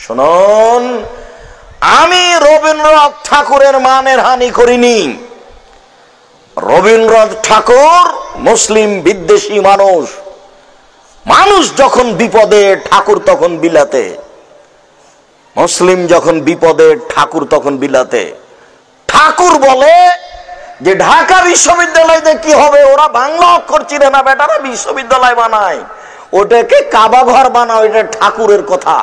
শুনুন, আমি রবীন্দ্রনাথ ঠাকুরের মানের হানি করিনি। রবীন্দ্রনাথ ঠাকুর মুসলিম বিদ্বেষী মানুষ। মানুষ যখন বিপদে ঠাকুর তখন বিলাতে, মুসলিম যখন বিপদে ঠাকুর তখন বিলাতে। ঠাকুর বলে যে ঢাকা বিশ্ববিদ্যালয়তে কি হবে, ওরা বাংলা অক্ষর চিনে না, বেটারা বিশ্ববিদ্যালয় বানায়, ওটাকে কাবা ঘর বানাও, এটা ঠাকুরের কথা।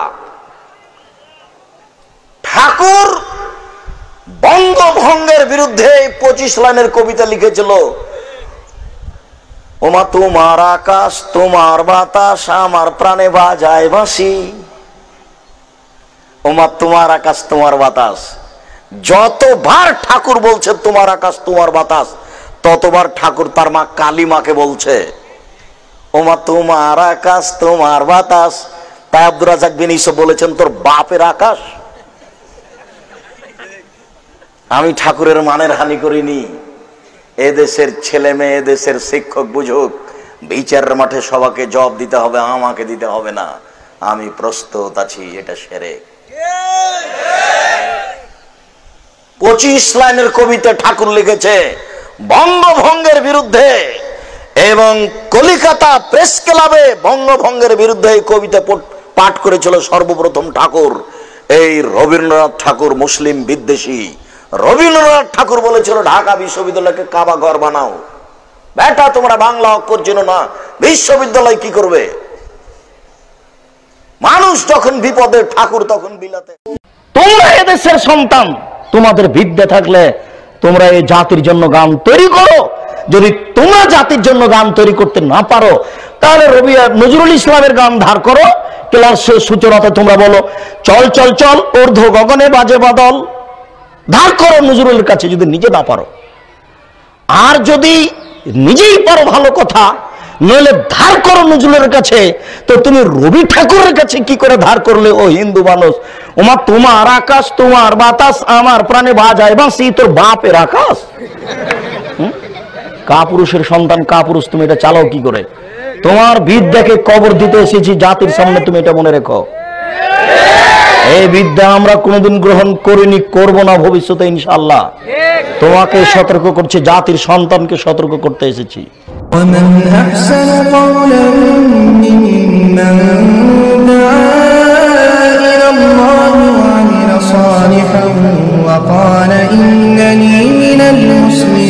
ঠাকুর বঙ্গভঙ্গের বিরুদ্ধে 25 লাইনের কবিতা লিখেছিল। ওমা তোমার আকাশ তোমার বাতাস আমার প্রাণে বাজায় বাঁশি। ওমা তোমার আকাশ তোমার বাতাস, যতবার ঠাকুর বলছে তোমার আকাশ তোমার বাতাস, ততবার ঠাকুর তার মা কালিমাকে বলছে ওমা তোমার আকাশ তোমার বাতাস। তাই আব্দুর রাজ্জাক বিন ইউসুফ বলেছেন তোর বাপের আকাশ। আমি ঠাকুরের মানের হানি করিনি। এদেশের ছেলে মেয়ে, এদেশের শিক্ষক বুঝুক, বিচারের মাঠে সবাইকে জবাব দিতে হবে, আমাকে দিতে হবে না। আমি প্রস্তুত আছি, এটা শিরক। 25 লাইনের কবিতা ঠাকুর লিখেছে বঙ্গভঙ্গের বিরুদ্ধে, এবং কলিকাতা প্রেস ক্লাবে বঙ্গভঙ্গের বিরুদ্ধে এই কবিতা পাঠ করেছিল সর্বপ্রথম ঠাকুর। এই রবীন্দ্রনাথ ঠাকুর মুসলিম বিদ্বেষী। রবীন্দ্রনাথ ঠাকুর বলেছিল ঢাকা বিশ্ববিদ্যালয়কে কাবা ঘর বানাও। বেটা তোমরা বাংলা অক্ষর চেনো না, বিশ্ববিদ্যালয় কি করবে? মানুষ যখন বিপদে ঠাকুর তখন বিলাতে। তোমরা এদেশের সন্তান, তোমাদের বিদ্যা থাকলে তোমরা এই জাতির জন্য গান তৈরি করো। যদি তোমরা জাতির জন্য গান তৈরি করতে না পারো, তাহলে নজরুল ইসলামের গান ধার করো। ক্লাসের সূচনাতে তোমরা বলো চল চল চল ঊর্ধ্ব গগনে বাজে বাদল, ধার করো নজরুলের কাছে যদি নিজে না পারো। আর যদি নিজেই পারো ভালো কথা, নইলে ধার করো নজরুলের কাছে। তো তুমি রবি ঠাকুরের কাছে কি করে ধার করলে ও হিন্দু মানুষ? ওমা তোমার আকাশ তোমার বাতাস আমার প্রাণে বাজায় বাঁশি, তোর বাপের আকাশ। কাপুরুষের সন্তান কাপুরুষ, তুমি এটা চালাও কি করে? তোমার বিদ্যাকে কবর দিতে এসেছি জাতির সামনে, তুমি এটা মনে রেখো। এই বিদ্যা আমরা কোনোদিন গ্রহণ করিনি, করব না ভবিষ্যতে ইনশাআল্লাহ। তোমাকে সতর্ক করছে, জাতির সন্তানকে সতর্ক করতে এসেছি। ومن أحسن قولا ممن دعا إلى الله وعمل صالحا وقال إنني من المسلمين